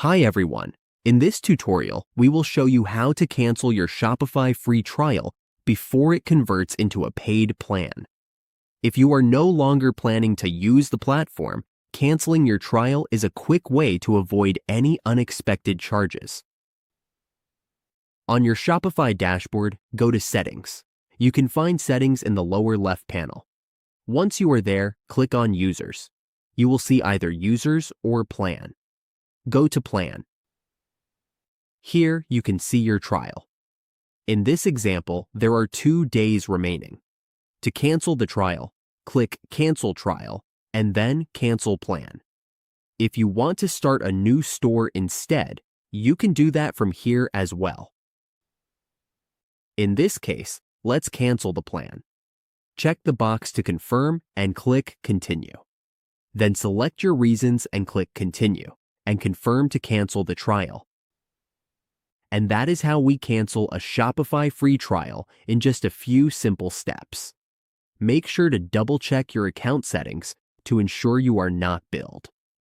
Hi everyone. In this tutorial, we will show you how to cancel your Shopify free trial before it converts into a paid plan. If you are no longer planning to use the platform, canceling your trial is a quick way to avoid any unexpected charges. On your Shopify dashboard, go to Settings. You can find Settings in the lower left panel. Once you are there, click on Users. You will see either Users or Plan. Go to Plan. Here you can see your trial. In this example, there are 2 days remaining. To cancel the trial, click Cancel Trial and then Cancel Plan. If you want to start a new store instead, you can do that from here as well. In this case, let's cancel the plan. Check the box to confirm and click Continue. Then select your reasons and click Continue and confirm to cancel the trial. And that is how we cancel a Shopify free trial in just a few simple steps. Make sure to double-check your account settings to ensure you are not billed.